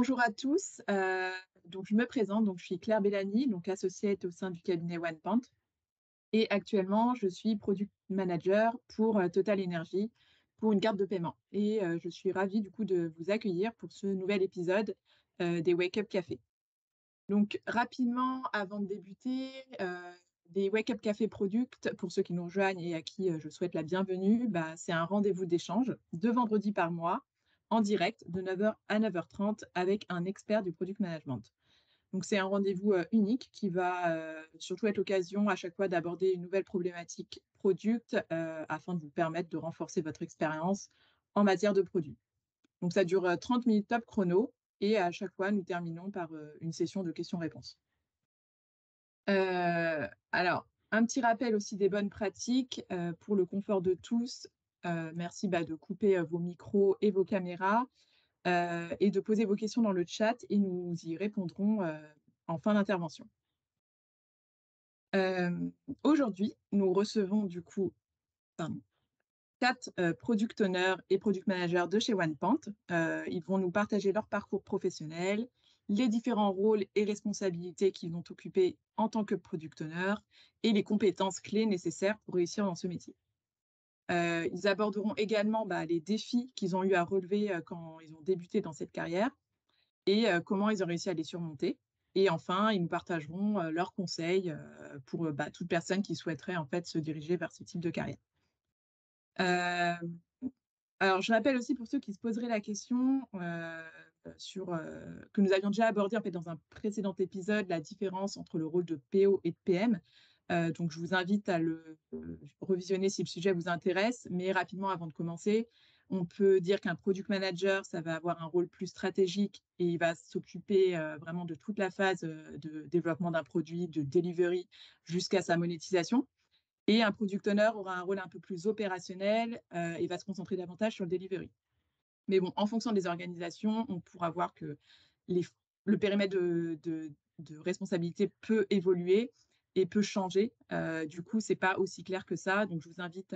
Bonjour à tous. Donc je me présente, donc je suis Claire Bellani, donc associate au sein du cabinet OnePoint et actuellement je suis product manager pour, Total Energy pour une carte de paiement et je suis ravie du coup de vous accueillir pour ce nouvel épisode, des Wake Up Café. Donc rapidement avant de débuter, des Wake Up Café Product pour ceux qui nous rejoignent et à qui, je souhaite la bienvenue, bah, c'est un rendez-vous d'échange 2 vendredis par mois en direct de 9 heures à 9 h 30 avec un expert du product management. Donc c'est un rendez-vous, unique qui va, surtout être l'occasion à chaque fois d'aborder une nouvelle problématique product, afin de vous permettre de renforcer votre expérience en matière de produit. Donc ça dure, 30 minutes top chrono et à chaque fois nous terminons par, une session de questions-réponses. Alors un petit rappel aussi des bonnes pratiques, pour le confort de tous, merci, bah, de couper, vos micros et vos caméras, et de poser vos questions dans le chat et nous y répondrons, en fin d'intervention. Aujourd'hui, nous recevons du coup, pardon, 4, product owners et product managers de chez OnePoint. Ils vont nous partager leur parcours professionnel, les différents rôles et responsabilités qu'ils vont occuper en tant que product owner et les compétences clés nécessaires pour réussir dans ce métier. Ils aborderont également, bah, les défis qu'ils ont eu à relever, quand ils ont débuté dans cette carrière et comment ils ont réussi à les surmonter. Et enfin, ils nous partageront, leurs conseils, pour, bah, toute personne qui souhaiterait en fait se diriger vers ce type de carrière. Hem, alors je rappelle aussi pour ceux qui se poseraient la question, que nous avions déjà abordé en fait dans un précédent épisode, la différence entre le rôle de PO et de PM. Donc je vous invite à le, revisionner si le sujet vous intéresse. Mais rapidement avant de commencer, on peut dire qu'un product manager, ça va avoir un rôle plus stratégique et il va s'occuper, vraiment de toute la phase, de développement d'un produit, de delivery jusqu'à sa monétisation. Et un product owner aura un rôle un peu plus opérationnel, et va se concentrer davantage sur le delivery. Mais bon, en fonction des organisations, on pourra voir que les le périmètre de responsabilité peut évoluer et peut changer. Du coup, c'est pas aussi clair que ça, donc je vous invite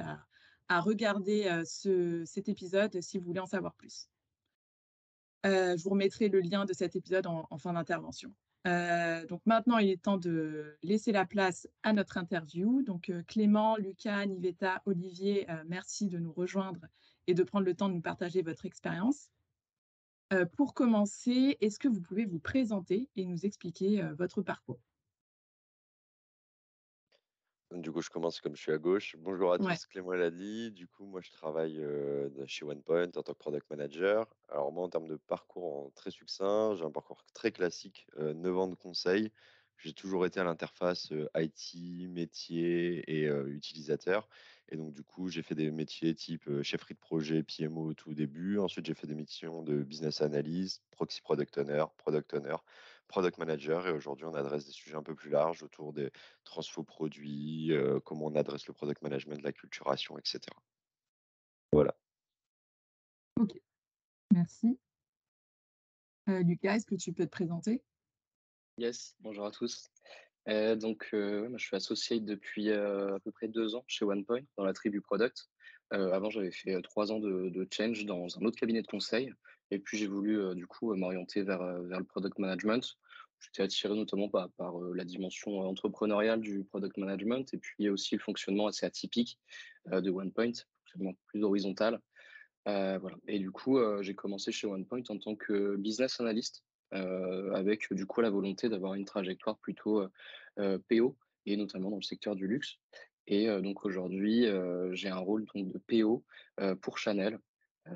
à regarder, cet épisode si vous voulez en savoir plus. Je vous remettrai le lien de cet épisode en fin d'intervention. Donc maintenant, il est temps de laisser la place à notre interview. Donc, Clément, Lucas, Nivetta, Olivier, merci de nous rejoindre et de prendre le temps de nous partager votre expérience. Pour commencer, est-ce que vous pouvez vous présenter et nous expliquer, votre parcours? Du coup, je commence comme je suis à gauche. Bonjour à Ouais, tous, Clément Elali. Du coup, moi, je travaille chez OnePoint en tant que product manager. Alors, moi, en termes de parcours très succinct, j'ai un parcours très classique, 9 ans de conseil. J'ai toujours été à l'interface IT, métier et utilisateur. Et donc, du coup, j'ai fait des métiers type chefferie de projet, PMO au tout début. Ensuite, j'ai fait des missions de business analyst, proxy product owner, product manager. Et aujourd'hui, on adresse des sujets un peu plus larges autour des transfo produit, comment on adresse le product management, la culturation, et cetera. Voilà. OK, merci. Lucas, est-ce que tu peux te présenter? Yes, bonjour à tous. Ouais, moi, je suis associé depuis, à peu près 2 ans chez OnePoint dans la tribu product. Avant, j'avais fait, 3 ans de change dans un autre cabinet de conseil et puis j'ai voulu, du coup, m'orienter vers le product management. J'étais attiré notamment par, la dimension, entrepreneuriale du product management et puis aussi le fonctionnement assez atypique, de OnePoint, fonctionnement plus horizontal. Voilà et du coup, j'ai commencé chez OnePoint en tant que business analyst, avec du coup la volonté d'avoir une trajectoire plutôt, PO et notamment dans le secteur du luxe et donc aujourd'hui, j'ai un rôle donc de PO, pour Chanel,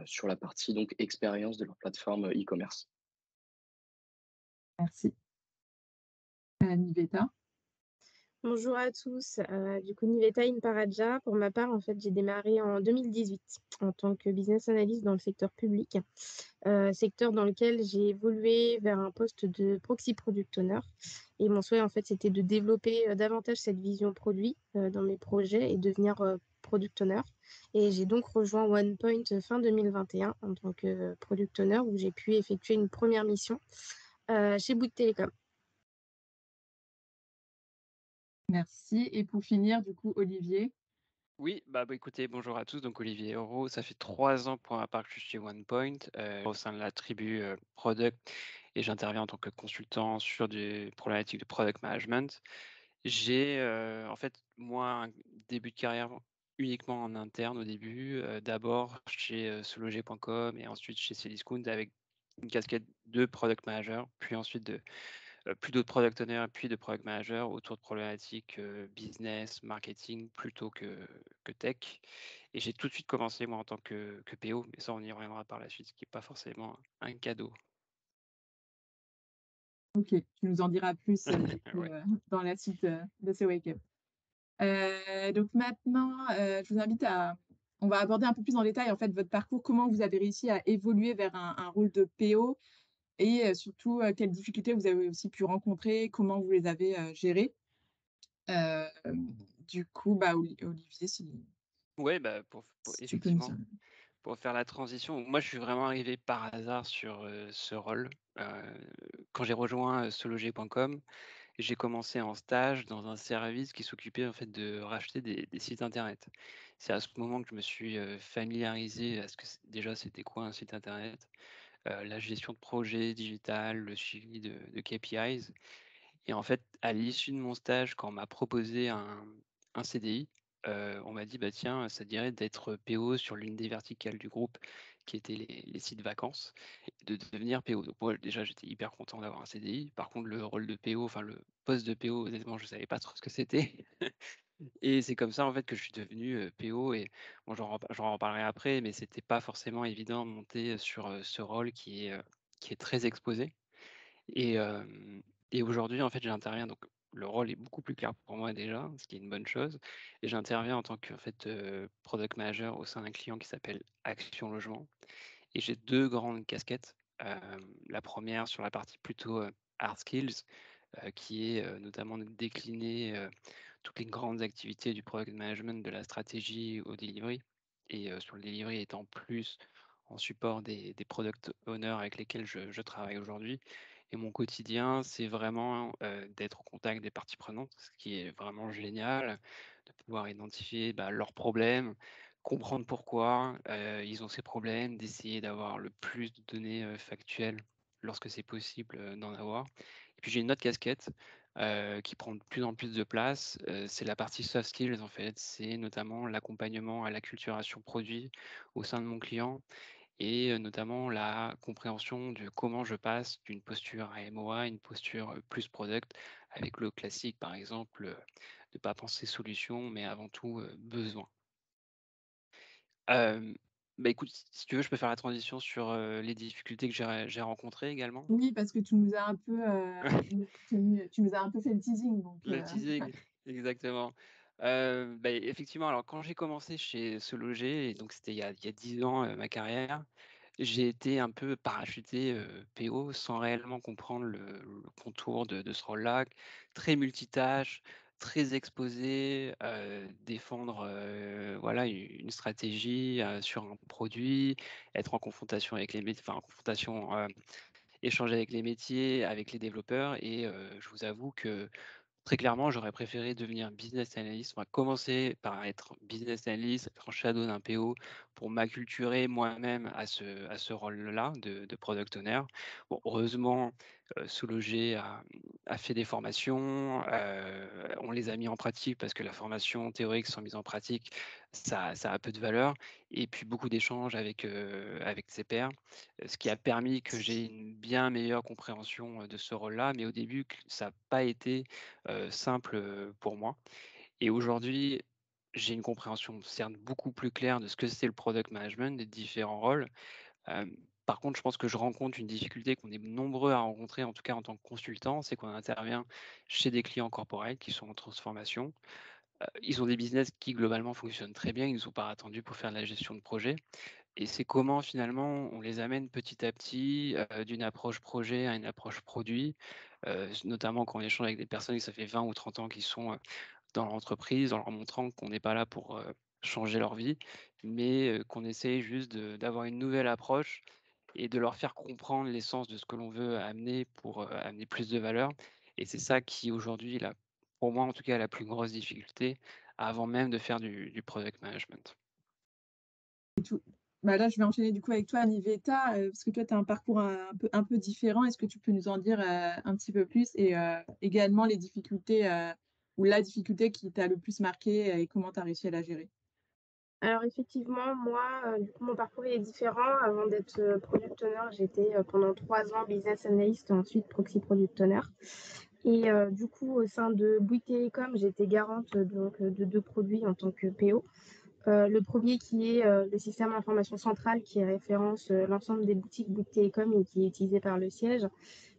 sur la partie donc expérience de leur plateforme, e-commerce. Merci. Nivetta? Bonjour à tous, du coup Nivetta Inparadja. Pour ma part, en fait, j'ai démarré en 2018 en tant que business analyst dans le secteur public, secteur dans lequel j'ai évolué vers un poste de proxy product owner et mon souhait, en fait, c'était de développer, davantage cette vision produit, dans mes projets et devenir, product owner et j'ai donc rejoint OnePoint, fin 2021 en tant que product owner où j'ai pu effectuer une première mission, chez Bouygues Télécom. Merci et pour finir, du coup, Olivier? Oui, écoutez, bonjour à tous. Donc Olivier Hérault, ça fait 3 ans pour ma part que je suis chez OnePoint, au sein de la tribu Product, et j'interviens en tant que consultant sur des problématiques de product management. J'ai en fait, moi, un début de carrière uniquement en interne au début, d'abord chez seloger.com et ensuite chez Cdiscount avec une casquette de product manager, puis ensuite de plus d'autres product owners, puis de product managers autour de problématiques business, marketing, plutôt que tech. Et j'ai tout de suite commencé, moi, en tant que PO, mais ça, on y reviendra par la suite, ce qui n'est pas forcément un cadeau. OK, tu nous en diras plus, du coup, Ouais. dans la suite, de ce wake up. Donc maintenant, je vous invite à on va aborder un peu plus en détail, en fait, votre parcours, comment vous avez réussi à évoluer vers un rôle de PO et surtout, quelles difficultés vous avez aussi pu rencontrer, comment vous les avez, gérées? Du coup, Olivier, Ouais, si tu peux nous effectivement, en pour faire la transition, moi, je suis vraiment arrivé par hasard sur ce rôle. Quand j'ai rejoint seloger.com, j'ai commencé en stage dans un service qui s'occupait en fait de racheter des sites internet. C'est à ce moment que je me suis familiarisé à ce que déjà c'était quoi un site internet, la gestion de projet digital, le suivi de KPIs. Et en fait, à l'issue de mon stage, quand on m'a proposé un CDI, on m'a dit: «Bah, tiens, ça te dirait d'être PO sur l'une des verticales du groupe qui étaient les sites vacances et de devenir PO». Donc moi, déjà, j'étais hyper content d'avoir un CDI. Par contre, le rôle de PO, enfin le poste de PO, honnêtement, je ne savais pas trop ce que c'était. Et c'est comme ça, en fait, que je suis devenu, PO. Et bon, j'en reparlerai après, mais c'était pas forcément évident de monter sur, ce rôle qui est très exposé. Et et aujourd'hui, en fait, j'interviens, donc le rôle est beaucoup plus clair pour moi déjà, ce qui est une bonne chose. Et j'interviens en tant que, en fait, product manager au sein d'un client qui s'appelle Action Logement. Et j'ai 2 grandes casquettes. La première sur la partie plutôt, hard skills, qui est, notamment de décliner, toutes les grandes activités du product management, de la stratégie au delivery. Et sur le delivery étant plus en support des product owners avec lesquels je travaille aujourd'hui. Et mon quotidien, c'est vraiment, d'être au contact des parties prenantes, ce qui est vraiment génial, de pouvoir identifier, leurs problèmes, comprendre pourquoi, ils ont ces problèmes, d'essayer d'avoir le plus de données, factuelles lorsque c'est possible, d'en avoir. Et puis j'ai une autre casquette, qui prend de plus en plus de place, c'est la partie soft skills en fait. C'est notamment l'accompagnement à l'acculturation produit au sein de mon client et notamment la compréhension de comment je passe d'une posture AMOA à une posture, plus product avec le classique par exemple, de pas penser solution mais avant tout, besoin. Hem, écoute, si tu veux, je peux faire la transition sur, les difficultés que j'ai rencontrées également? Oui, parce que tu nous as un peu, tu nous as un peu fait le teasing donc Le teasing, exactement. Effectivement, alors quand j'ai commencé chez Se Loger, et donc c'était il y a 10 ans, ma carrière, j'ai été un peu parachuté, PO sans réellement comprendre le contour de ce rôle-là. Très multitâche, très exposé, défendre, voilà, une stratégie, sur un produit, être en confrontation avec les métiers, enfin en confrontation, échanger avec les métiers, avec les développeurs. Et je vous avoue que très clairement, j'aurais préféré devenir business analyst, enfin commencer par être business analyst, être en shadow d'un PO pour m'acculturer moi-même à ce rôle-là de product owner. Bon, heureusement, Sologer a fait des formations, on les a mis en pratique parce que la formation théorique sans mise en pratique, ça a peu de valeur. Et puis beaucoup d'échanges avec ses pairs, ce qui a permis que j'ai une bien meilleure compréhension, de ce rôle-là. Mais au début, ça n'a pas été simple, pour moi. Et aujourd'hui, j'ai une compréhension certes beaucoup plus claire de ce que c'est le product management, des différents rôles. Par contre, je pense que je rencontre une difficulté qu'on est nombreux à rencontrer, en tout cas en tant que consultant, c'est qu'on intervient chez des clients corporels qui sont en transformation. Ils ont des business qui globalement fonctionnent très bien, ils ne sont pas attendus pour faire de la gestion de projet. Et c'est comment finalement on les amène petit à petit, d'une approche projet à une approche produit, notamment quand on échange avec des personnes qui ça fait 20 ou 30 ans qui sont, dans l'entreprise, en leur montrant qu'on n'est pas là pour, changer leur vie, mais qu'on essaye juste d'avoir une nouvelle approche et de leur faire comprendre l'essence de ce que l'on veut amener pour, amener plus de valeur. Et c'est ça qui aujourd'hui, là, pour moi en tout cas, la plus grosse difficulté, avant même de faire du product management. Bah, là, je vais enchaîner du coup avec toi, Niveta, parce que toi, tu as un parcours un peu différent. Est-ce que tu peux nous en dire, un petit peu plus et également les difficultés, ou la difficulté qui t'a le plus marqué, et comment tu as réussi à la gérer? Alors effectivement, moi, du coup, mon parcours il est différent. Avant d'être, product owner, j'étais, pendant 3 ans business analyst et ensuite proxy product owner et du coup, au sein de Bouygues Télécom, j'étais garante, donc, de 2 produits en tant que PO. Le premier qui est, le système d'information centrale qui référence, l'ensemble des boutiques Bouygues Télécom et qui est utilisé par le siège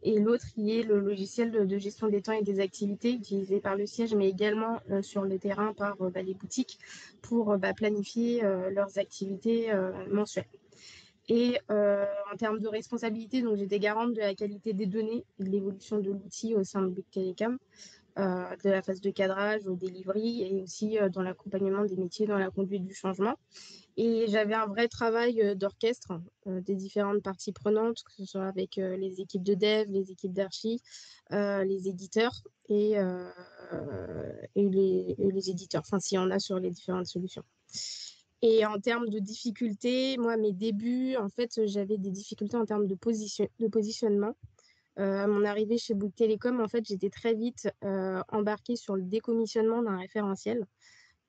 et l'autre qui est le logiciel de gestion des temps et des activités utilisé par le siège, mais également, sur le terrain par, les boutiques pour, planifier, leurs activités, mensuelles et en termes de responsabilité, donc j'étais garante de la qualité des données et de l'évolution de l'outil au sein de Bouygues Télécom, de la phase de cadrage au delivery et aussi, dans l'accompagnement des métiers dans la conduite du changement. Et j'avais un vrai travail d'orchestre des différentes parties prenantes, que ce soit avec les équipes de dev, les équipes d'archi, les éditeurs et les éditeurs, enfin s'il y en a sur les différentes solutions. Et en termes de difficultés, moi, mes débuts, en fait, j'avais des difficultés en termes de positionnement. À mon arrivée chez Bouygues Télécom, en fait, j'étais très vite embarquée sur le décommissionnement d'un référentiel,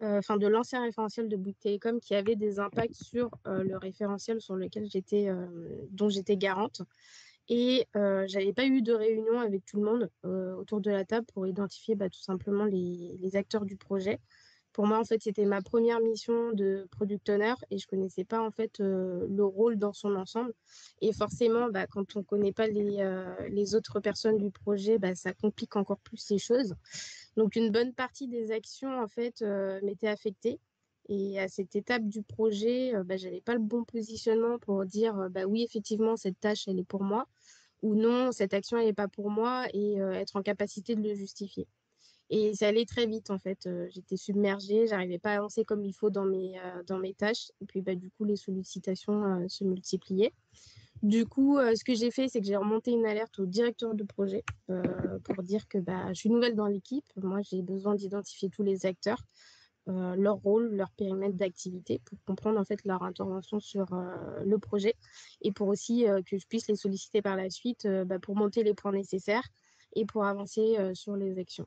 enfin de l'ancien référentiel de Bouygues Télécom qui avait des impacts sur le référentiel sur lequel dont j'étais garante. Et j'avais pas eu de réunion avec tout le monde autour de la table pour identifier tout simplement les acteurs du projet. Pour moi, en fait, c'était ma première mission de product owner et je connaissais pas en fait le rôle dans son ensemble. Et forcément, quand on connaît pas les autres personnes du projet, ça complique encore plus les choses. Donc, une bonne partie des actions en fait m'étaient affectées. Et à cette étape du projet, j'avais pas le bon positionnement pour dire oui, effectivement, cette tâche, elle est pour moi, ou non, cette action, elle n'est pas pour moi, et être en capacité de le justifier. Et ça allait très vite, en fait. J'étais submergée, j'arrivais pas à avancer comme il faut dans mes tâches. Et puis, du coup, les sollicitations se multipliaient. Du coup, ce que j'ai fait, c'est que j'ai remonté une alerte au directeur de projet pour dire que je suis nouvelle dans l'équipe. Moi, j'ai besoin d'identifier tous les acteurs, leur rôle, leur périmètre d'activité pour comprendre en fait leur intervention sur le projet et pour aussi que je puisse les solliciter par la suite pour monter les points nécessaires et pour avancer sur les actions.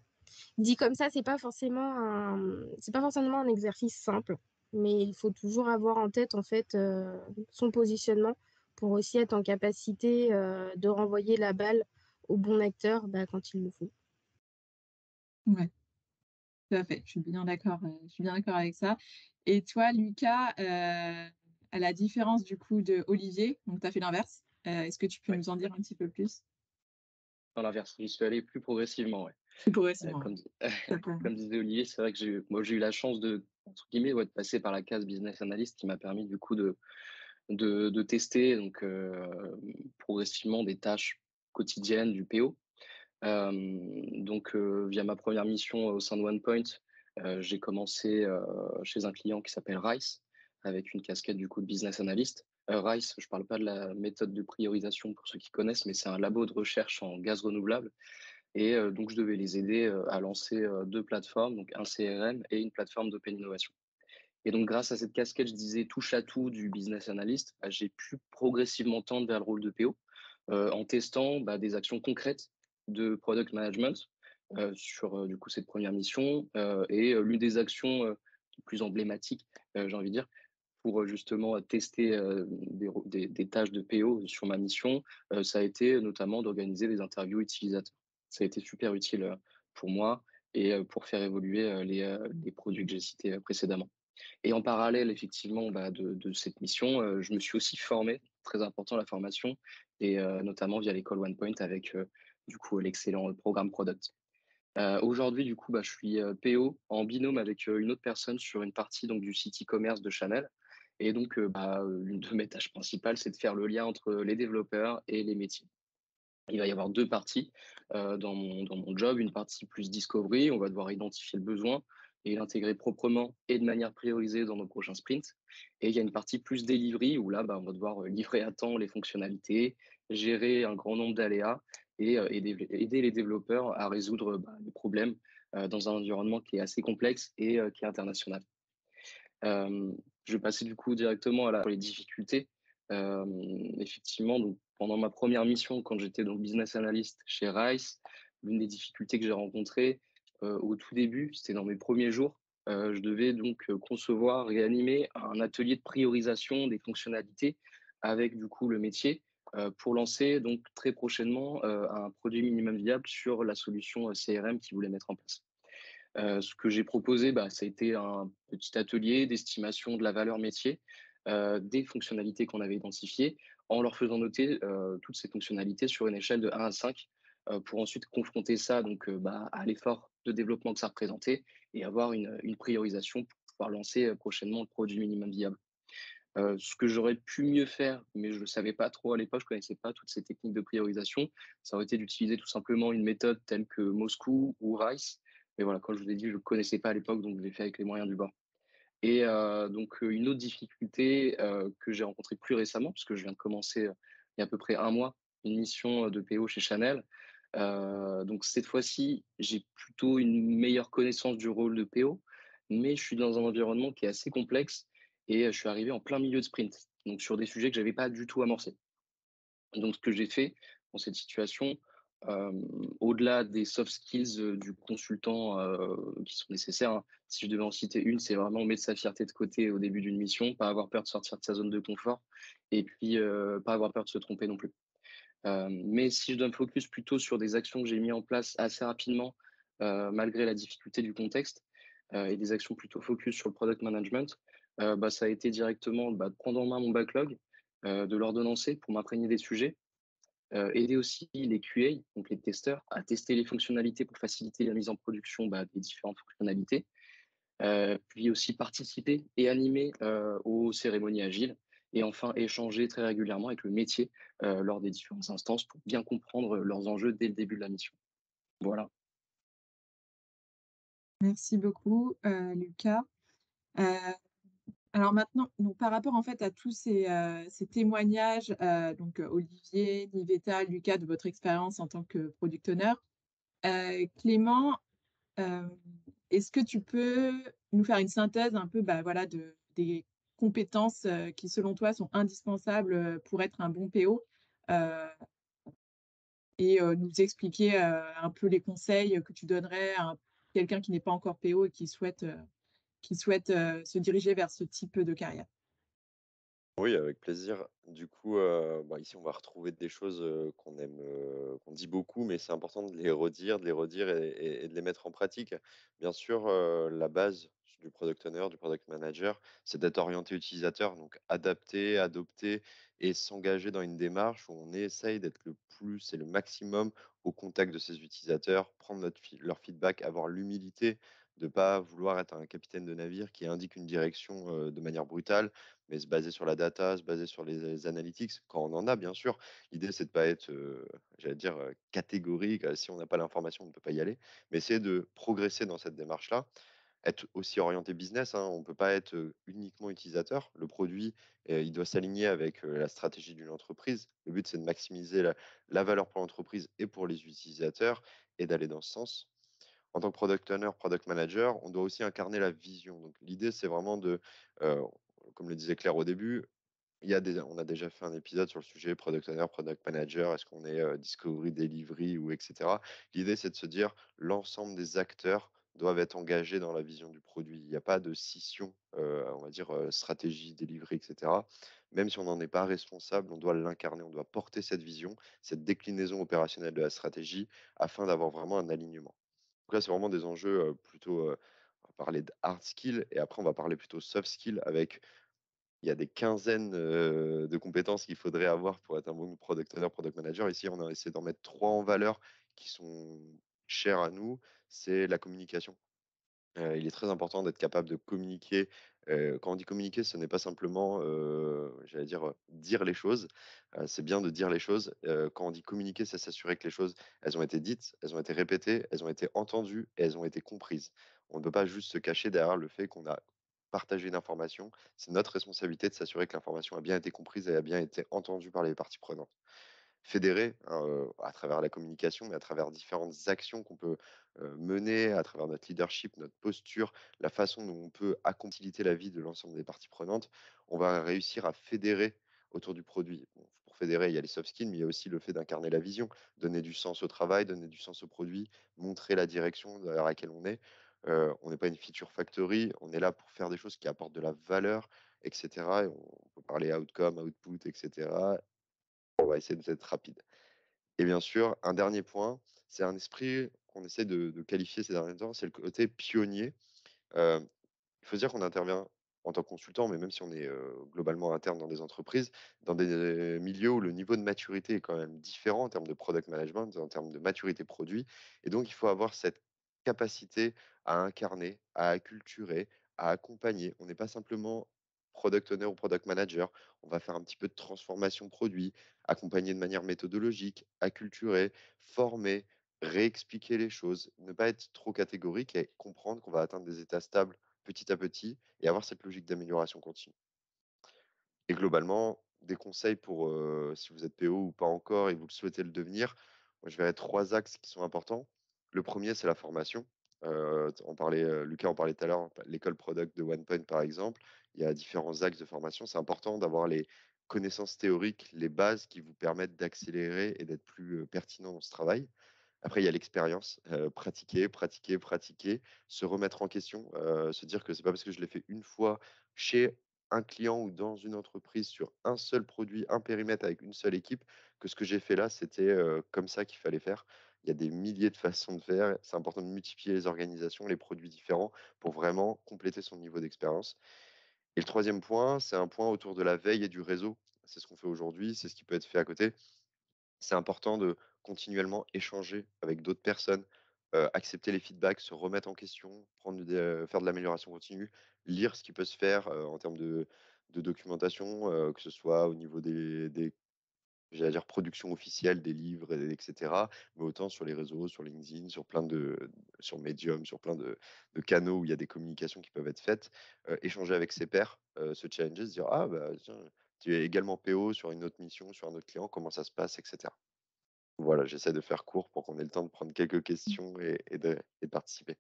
Dit comme ça, c'est pas forcément un exercice simple, mais il faut toujours avoir en tête en fait son positionnement pour aussi être en capacité de renvoyer la balle au bon acteur quand il le faut. Ouais, tout à fait, je suis bien d'accord avec ça. Et toi, Lucas, à la différence du coup de Olivier, donc tu as fait l'inverse, est-ce que tu peux Ouais, nous en dire un petit peu plus? dans l'inverse, j'y suis allé plus progressivement, ouais. Plus progressivement, ouais. Comme, di- D'accord. comme disait Olivier, c'est vrai que j'ai eu la chance de, entre guillemets, ouais, de passer par la case business analyst qui m'a permis du coup de tester donc, progressivement des tâches quotidiennes du PO. Donc, via ma première mission au sein de OnePoint, j'ai commencé chez un client qui s'appelle Rice, avec une casquette du coup de business analyst. Rice, je ne parle pas de la méthode de priorisation pour ceux qui connaissent, mais c'est un labo de recherche en gaz renouvelable. Et donc, je devais les aider à lancer 2 plateformes, donc un CRM et une plateforme d'open innovation. Et donc, grâce à cette casquette, je disais touche à tout du business analyst, j'ai pu progressivement tendre vers le rôle de PO en testant des actions concrètes de product management sur du coup cette première mission. Et l'une des actions les plus emblématiques, j'ai envie de dire, pour justement tester des tâches de PO sur ma mission, ça a été notamment d'organiser des interviews utilisateurs. Ça a été super utile pour moi et pour faire évoluer les produits que j'ai cités précédemment. Et en parallèle, effectivement, de cette mission, je me suis aussi formé, très important la formation, et notamment via l'école OnePoint avec du coup l'excellent programme Product. Aujourd'hui, du coup, je suis PO en binôme avec une autre personne sur une partie donc, du site e-commerce de Chanel. Et donc, l'une de mes tâches principales, c'est de faire le lien entre les développeurs et les métiers. Il va y avoir 2 parties dans mon job. Une partie plus discovery, on va devoir identifier le besoin et l'intégrer proprement et de manière priorisée dans nos prochains sprints. Et il y a une partie plus delivery où là, on va devoir livrer à temps les fonctionnalités, gérer un grand nombre d'aléas et aider les développeurs à résoudre les problèmes dans un environnement qui est assez complexe et qui est international. Je vais passer du coup directement sur les difficultés. Effectivement, donc pendant ma première mission, quand j'étais donc business analyst chez Rice, l'une des difficultés que j'ai rencontrées, au tout début, c'était dans mes premiers jours, je devais donc, concevoir et animer un atelier de priorisation des fonctionnalités avec du coup le métier, pour lancer donc très prochainement, un produit minimum viable sur la solution, CRM qu'ils voulaient mettre en place. Ce que j'ai proposé, bah, ça a été un petit atelier d'estimation de la valeur métier, des fonctionnalités qu'on avait identifiées, en leur faisant noter, toutes ces fonctionnalités sur une échelle de 1 à 5, pour ensuite confronter ça donc, bah, à l'effort de développement que ça représentait et avoir une priorisation pour pouvoir lancer, prochainement le produit minimum viable. Ce que j'aurais pu mieux faire, mais je ne le savais pas trop à l'époque, je ne connaissais pas toutes ces techniques de priorisation, ça aurait été d'utiliser tout simplement une méthode telle que Moscou ou Rice. Mais voilà, comme je vous ai dit, je ne connaissais pas à l'époque, donc je l'ai fait avec les moyens du bord. Et donc, une autre difficulté, que j'ai rencontrée plus récemment, parce que je viens de commencer, il y a à peu près 1 mois, une mission, de PO chez Chanel. Donc cette fois-ci, j'ai plutôt une meilleure connaissance du rôle de PO, mais je suis dans un environnement qui est assez complexe et je suis arrivé en plein milieu de sprint, donc sur des sujets que j'avais pas du tout amorcés. Donc ce que j'ai fait dans cette situation, au-delà des soft skills, du consultant, qui sont nécessaires, hein, si je devais en citer une, c'est vraiment mettre sa fierté de côté au début d'une mission, pas avoir peur de sortir de sa zone de confort et puis, pas avoir peur de se tromper non plus. Mais si je dois me focus plutôt sur des actions que j'ai mis en place assez rapidement, malgré la difficulté du contexte, et des actions plutôt focus sur le product management, bah, ça a été directement, bah, de prendre en main mon backlog, de l'ordonnancer pour m'imprégner des sujets, aider aussi les QA, donc les testeurs, à tester les fonctionnalités pour faciliter la mise en production, bah, des différentes fonctionnalités. Puis aussi participer et animer, aux cérémonies agiles et enfin échanger très régulièrement avec le métier, lors des différentes instances pour bien comprendre leurs enjeux dès le début de la mission. Voilà. Merci beaucoup, Lucas. Heu, alors maintenant, donc par rapport en fait à tous ces témoignages, Olivier, Nivetta, Lucas, de votre expérience en tant que product owner, Clément, hem, est-ce que tu peux nous faire une synthèse un peu, bah, voilà, des compétences, qui selon toi sont indispensables, pour être un bon PO? Heu et nous expliquer, un peu les conseils que tu donnerais à quelqu'un qui n'est pas encore PO et qui souhaite se diriger vers ce type de carrière. Oui, avec plaisir. Du coup, bah, ici, on va retrouver des choses, qu'on aime, qu'on dit beaucoup, mais c'est important de les redire et de les mettre en pratique. Bien sûr, la base du product owner, du product manager, c'est d'être orienté utilisateur, donc adapter, adopter et s'engager dans une démarche où on essaye d'être le plus et le maximum au contact de ses utilisateurs, prendre leur feedback, avoir l'humilité de pas vouloir être un capitaine de navire qui indique une direction, de manière brutale, mais se baser sur la data, se baser sur les analytics, quand on en a bien sûr. L'idée c'est de pas être, j'allais dire, catégorique, si on n'a pas l'information, on ne peut pas y aller, mais essayer de progresser dans cette démarche-là. Être aussi orienté business, hein, on ne peut pas être, uniquement utilisateur. Le produit, il doit s'aligner avec, la stratégie d'une entreprise. Le but, c'est de maximiser la valeur pour l'entreprise et pour les utilisateurs et d'aller dans ce sens. En tant que product owner, product manager, on doit aussi incarner la vision. Donc l'idée, c'est vraiment de, heu, comme le disait Claire au début, on a déjà fait un épisode sur le sujet product owner, product manager, est-ce qu'on est, discovery, delivery ou et cetera? L'idée, c'est de se dire: l'ensemble des acteurs doivent être engagés dans la vision du produit. Il n'y a pas de scission, on va dire, stratégie, delivery et cetera. Même si on n'en est pas responsable, on doit l'incarner, on doit porter cette vision, cette déclinaison opérationnelle de la stratégie afin d'avoir vraiment un alignement. Donc là, c'est vraiment des enjeux, plutôt, on va parler de hard skills et après on va parler plutôt soft skills avec il y a des quinzaines, de compétences qu'il faudrait avoir pour être un bon product owner, product manager. Ici, on a essayé d'en mettre 3 en valeur qui sont chères à nous. C'est la communication. Il est très important d'être capable de communiquer. Quand on dit communiquer, ce n'est pas simplement, j'allais dire, dire les choses. C'est bien de dire les choses. Quand on dit communiquer, c'est s'assurer que les choses, elles ont été dites, elles ont été répétées, elles ont été entendues et elles ont été comprises. On ne peut pas juste se cacher derrière le fait qu'on a partagé une information. C'est notre responsabilité de s'assurer que l'information a bien été comprise et a bien été entendue par les parties prenantes. fédérer hein, à travers la communication, mais à travers différentes actions qu'on peut mener, à travers notre leadership, notre posture, la façon dont on peut faciliter la vie de l'ensemble des parties prenantes, on va réussir à fédérer autour du produit. Bon, pour fédérer, il y a les soft skills, mais il y a aussi le fait d'incarner la vision, donner du sens au travail, donner du sens au produit, montrer la direction vers laquelle on est. On n'est pas une feature factory, on est là pour faire des choses qui apportent de la valeur, etc. Et on peut parler outcome, output, etc. On va essayer d'être rapide. Et bien sûr, un dernier point, c'est un esprit qu'on essaie de qualifier ces derniers temps, c'est le côté pionnier. Heu, il faut se dire qu'on intervient en tant que consultant, mais même si on est, globalement interne dans des entreprises, dans des milieux où le niveau de maturité est quand même différent en termes de product management, en termes de maturité produit et donc il faut avoir cette capacité à incarner, à acculturer, à accompagner. On n'est pas simplement product owner ou product manager, on va faire un petit peu de transformation produit, accompagner de manière méthodologique, acculturer, former, réexpliquer les choses, ne pas être trop catégorique et comprendre qu'on va atteindre des états stables petit à petit et avoir cette logique d'amélioration continue. Et globalement, des conseils pour, si vous êtes PO ou pas encore et vous le souhaitez le devenir, moi je verrais 3 axes qui sont importants. Le premier, c'est la formation. On parlait, Lucas en parlait tout à l'heure, l'école product de OnePoint par exemple. Il y a différents axes de formation. C'est important d'avoir les connaissances théoriques, les bases qui vous permettent d'accélérer et d'être plus, pertinent dans ce travail. Après, il y a l'expérience, pratiquer, pratiquer, pratiquer, se remettre en question, se dire que c'est pas parce que je l'ai fait une fois chez un client ou dans une entreprise sur un seul produit, un périmètre avec une seule équipe, que ce que j'ai fait là, c'était, comme ça qu'il fallait faire. Il y a des milliers de façons de faire. C'est important de multiplier les organisations, les produits différents pour vraiment compléter son niveau d'expérience. Et le troisième point, c'est un point autour de la veille et du réseau. C'est ce qu'on fait aujourd'hui, c'est ce qui peut être fait à côté. C'est important de continuellement échanger avec d'autres personnes, accepter les feedbacks, se remettre en question, faire de l'amélioration continue, lire ce qui peut se faire, en termes de documentation, que ce soit au niveau des j'allais dire production officielle des livres et mais autant sur les réseaux, sur LinkedIn, sur Medium, sur plein de canaux où il y a des communications qui peuvent être faites. Échanger avec ses pairs, se challenger, se dire: «Ah bah tiens, tu es également PO sur une autre mission, sur un autre client, comment ça se passe?» et cetera. Voilà, j'essaie de faire court pour qu'on ait le temps de prendre quelques questions et de participer.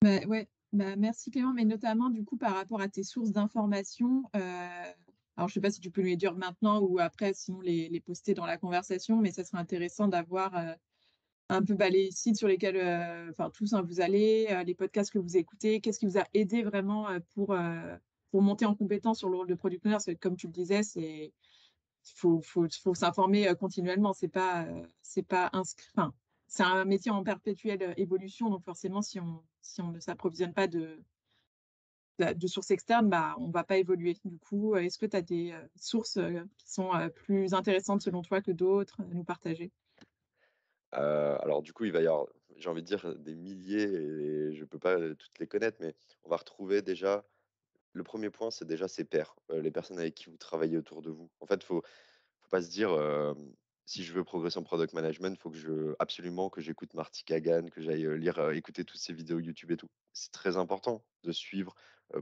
Bah, ouais, bah, merci Clément, mais notamment du coup par rapport à tes sources d'informations, alors je sais pas si tu peux nous les dire maintenant ou après sinon les poster dans la conversation, mais ça serait intéressant d'avoir, un peu, bah, les sites sur lesquels, enfin tous, hein, vous allez, les podcasts que vous écoutez. Qu'est-ce qui vous a aidé vraiment, pour monter en compétence sur le rôle de product owner? Parce que comme tu le disais, faut s'informer, continuellement. C'est pas inscrit enfin, c'est un métier en perpétuelle, évolution, donc forcément si on ne s'approvisionne pas de sources externes, bah, on va pas évoluer. Du coup, est-ce que tu as des, sources, qui sont, plus intéressantes selon toi que d'autres, à nous partager? Alors du coup, il va y avoir, j'ai envie de dire, des milliers et je peux pas, toutes les connaître, mais on va retrouver déjà le premier point, c'est déjà ses pairs, les personnes avec qui vous travaillez autour de vous. En fait, faut pas se dire, si je veux progresser en product management, il faut absolument que j'écoute Marty Kagan, que j'aille, lire, écouter toutes ces vidéos YouTube et tout. C'est très important de suivre,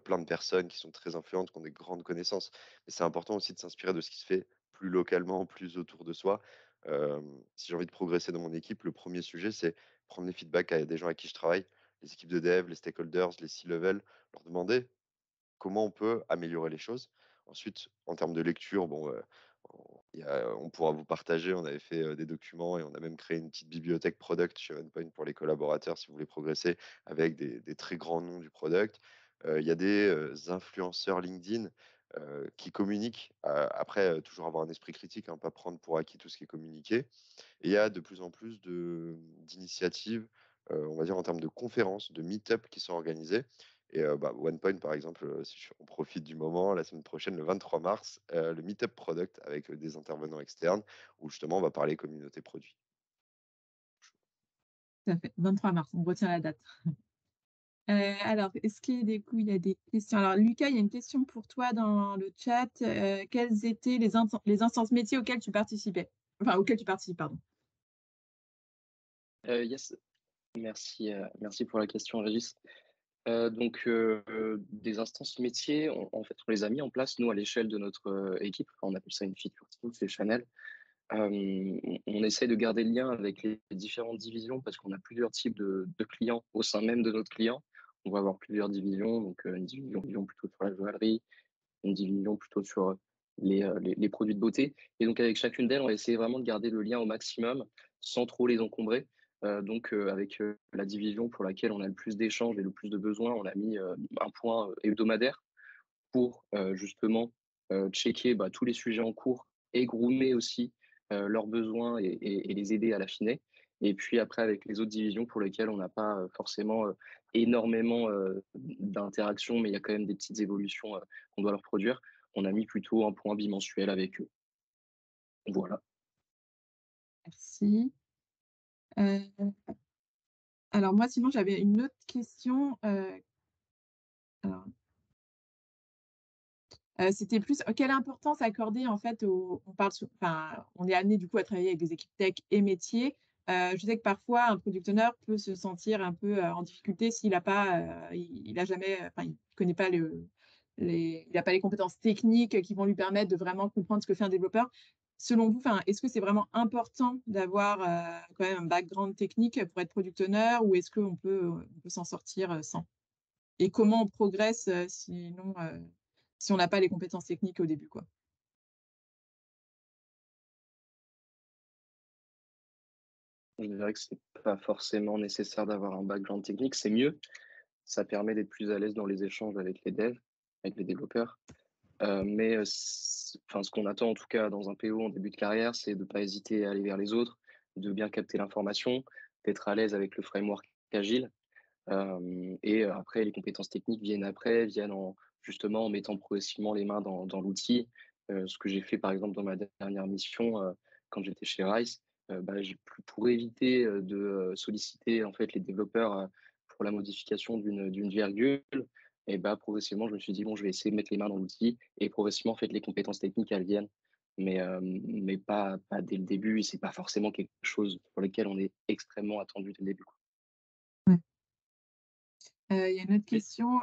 plein de personnes qui sont très influentes, qui ont des grandes connaissances. Mais c'est important aussi de s'inspirer de ce qui se fait plus localement, plus autour de soi. Si j'ai envie de progresser dans mon équipe, le premier sujet, c'est prendre les feedbacks à des gens avec qui je travaille, les équipes de dev, les stakeholders, les C-level, leur demander comment on peut améliorer les choses. Ensuite, en termes de lecture, bon, on pourra vous partager, on avait fait, des documents et on a même créé une petite bibliothèque product chez OnePoint pour les collaborateurs si vous voulez progresser avec des très grands noms du product. Il y a des, influenceurs LinkedIn, qui communiquent, après, toujours avoir un esprit critique, hein, pas prendre pour acquis tout ce qui est communiqué. Et il y a de plus en plus d'initiatives, on va dire en termes de conférences, de meet-up qui sont organisées et bah, OnePoint par exemple, si on profite du moment, la semaine prochaine, le 23 mars, le meet-up product avec, des intervenants externes où justement on va parler communauté produit. Tout à fait, 23 mars, on retient la date. Alors, est-ce qu'il y a il y a des questions? Alors Lucas, il y a une question pour toi dans le chat. Quelles étaient les instances métiers auxquelles tu participais? Enfin, auxquelles tu participes, pardon. Yes, merci pour la question, Régis. Des instances métiers, en fait, on les a mis en place, nous, à l'échelle de notre équipe. On appelle ça une feature team chez Chanel. On essaie de garder le lien avec les différentes divisions parce qu'on a plusieurs types de clients au sein même de notre client. On va avoir plusieurs divisions, donc une division plutôt sur la joaillerie, une division plutôt sur les produits de beauté. Et donc, avec chacune d'elles, on va essayer vraiment de garder le lien au maximum sans trop les encombrer. Avec la division pour laquelle on a le plus d'échanges et le plus de besoins, on a mis un point hebdomadaire pour justement checker tous les sujets en cours et groomer aussi leurs besoins et les aider à l'affiner. Et puis après, avec les autres divisions pour lesquelles on n'a pas forcément énormément d'interactions, mais il y a quand même des petites évolutions qu'on doit leur produire, on a mis plutôt un point bimensuel avec eux. Voilà. Merci. Alors moi, sinon, j'avais une autre question. Alors, c'était plus quelle importance accorder en fait on est amené du coup à travailler avec des équipes tech et métiers. Je sais que parfois un product owner peut se sentir un peu, en difficulté s'il a pas, il a jamais, il connaît pas il a pas les compétences techniques qui vont lui permettre de vraiment comprendre ce que fait un développeur. Selon vous, est-ce que c'est vraiment important d'avoir, quand même un background technique pour être product owner ou est-ce qu'on peut s'en sortir, sans? Et comment on progresse, sinon, si on n'a pas les compétences techniques au début, quoi? Je dirais que c'est pas forcément nécessaire d'avoir un background technique, c'est mieux. Ça permet d'être plus à l'aise dans les échanges avec les devs, avec les développeurs. Ce qu'on attend en tout cas dans un PO en début de carrière, c'est de ne pas hésiter à aller vers les autres, de bien capter l'information, d'être à l'aise avec le framework agile. Après, les compétences techniques viennent après, justement en mettant progressivement les mains dans l'outil. Ce que j'ai fait par exemple dans ma dernière mission quand j'étais chez Rice, pour éviter de solliciter en fait les développeurs pour la modification d'une virgule. Et progressivement, je me suis dit, bon, je vais essayer de mettre les mains dans l'outil et progressivement, en fait, les compétences techniques, elles viennent, mais pas dès le début. C'est pas forcément quelque chose pour lequel on est extrêmement attendu dès le début, quoi. Ouais. Il y a une autre Et question,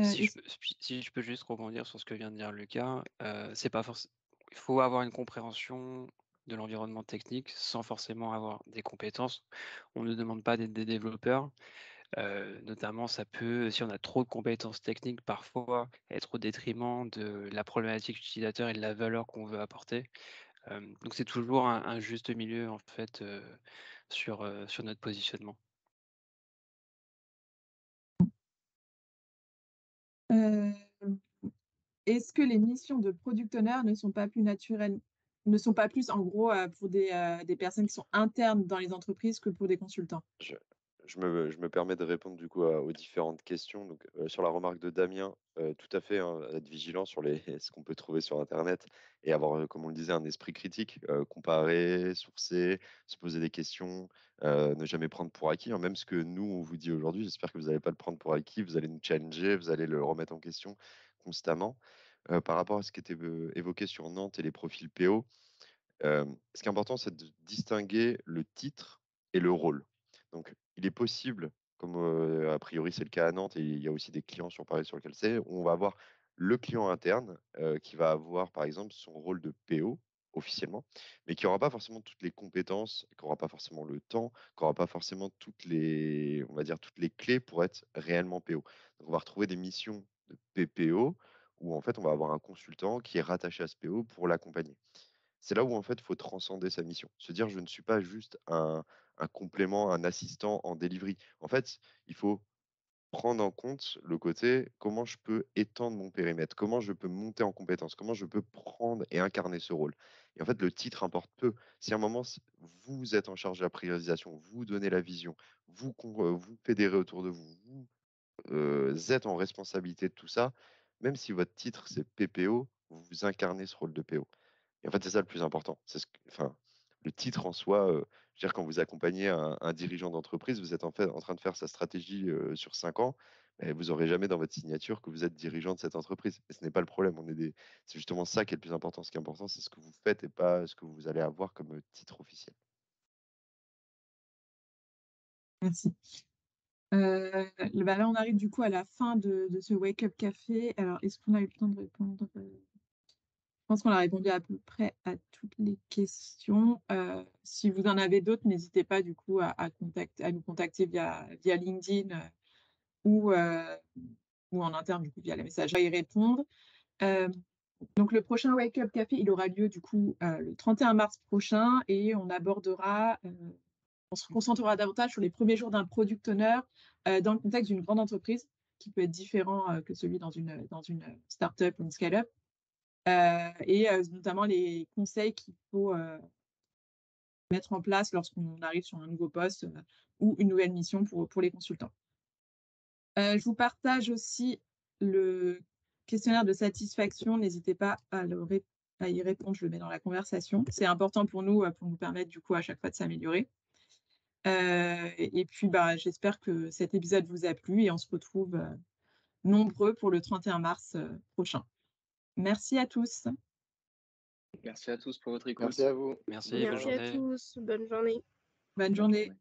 si je est-ce peux si je peux juste rebondir sur ce que vient de dire Lucas, c'est pas forcément. Il faut avoir une compréhension de l'environnement technique sans forcément avoir des compétences. On ne demande pas d'être des développeurs. Notamment, ça peut, si on a trop de compétences techniques, parfois être au détriment de la problématique utilisateur et de la valeur qu'on veut apporter. Donc c'est toujours un juste milieu en fait, sur notre positionnement. heu, est-ce que les missions de product owner ne sont pas plus en gros, pour des personnes qui sont internes dans les entreprises que pour des consultants? Je je me permets de répondre du coup aux différentes questions. Donc, sur la remarque de Damien, tout à fait, hein, être vigilant sur les ce qu'on peut trouver sur internet et avoir, comme on le disait, un esprit critique, comparer, sourcer, se poser des questions, ne jamais prendre pour acquis, hein. Même ce que nous, on vous dit aujourd'hui, j'espère que vous n'allez pas le prendre pour acquis. Vous allez nous challenger, vous allez le remettre en question constamment. Par rapport à ce qui était, évoqué sur Nantes et les profils PO, ce qui est important, c'est de distinguer le titre et le rôle. Donc, il est possible, comme a priori c'est le cas à Nantes, et il y a aussi des clients sur Paris sur lesquels c'est, où on va avoir le client interne qui va avoir par exemple son rôle de PO officiellement, mais qui n'aura pas forcément toutes les compétences, qui n'aura pas forcément le temps, qui n'aura pas forcément on va dire, toutes les clés pour être réellement PO. Donc, on va retrouver des missions de PPO où en fait on va avoir un consultant qui est rattaché à ce PO pour l'accompagner. C'est là où en fait, il faut transcender sa mission. Se dire: «Je ne suis pas juste un complément, un assistant en delivery». En fait, il faut prendre en compte le côté: comment je peux étendre mon périmètre? Comment je peux monter en compétence? Comment je peux prendre et incarner ce rôle? Et en fait, le titre importe peu. Si à un moment, vous êtes en charge de la priorisation, vous donnez la vision, vous fédérez autour de vous, êtes en responsabilité de tout ça, même si votre titre c'est PPO, vous incarnez ce rôle de PO. Et en fait, c'est ça le plus important. Le titre en soi, je veux dire quand vous accompagnez un dirigeant d'entreprise, vous êtes en fait en train de faire sa stratégie, sur 5 ans, et vous aurez jamais dans votre signature que vous êtes dirigeant de cette entreprise. Et ce n'est pas le problème, c'est justement ça qui est le plus important. Ce qui est important, c'est ce que vous faites et pas ce que vous allez avoir comme, titre officiel. Merci. Là, on arrive du coup à la fin de ce Wake Up Café. Alors, est-ce qu'on a eu le temps de répondre, pense qu'on a répondu à peu près à toutes les questions. Si vous en avez d'autres, n'hésitez pas du coup à nous contacter via LinkedIn, ou, ou en interne du coup via la messagerie y répondre. Donc le prochain Wake Up Café, il aura lieu du coup, le 31 mars prochain et on se concentrera davantage sur les premiers jours d'un product owner, dans le contexte d'une grande entreprise qui peut être différent, que celui dans une start-up ou une scale-up, et notamment les conseils qu'il faut, mettre en place lorsqu'on arrive sur un nouveau poste, ou une nouvelle mission pour les consultants. Je vous partage aussi le questionnaire de satisfaction. N'hésitez pas à y répondre, je le mets dans la conversation. C'est important pour nous permettre du coup à chaque fois de s'améliorer. Et puis, j'espère que cet épisode vous a plu et on se retrouve, nombreux pour le 31 mars, prochain. Merci à tous. Merci à tous pour votre écoute. Merci à vous. Merci, Bonne bonne Merci à journée. tous. Bonne journée. Bonne journée.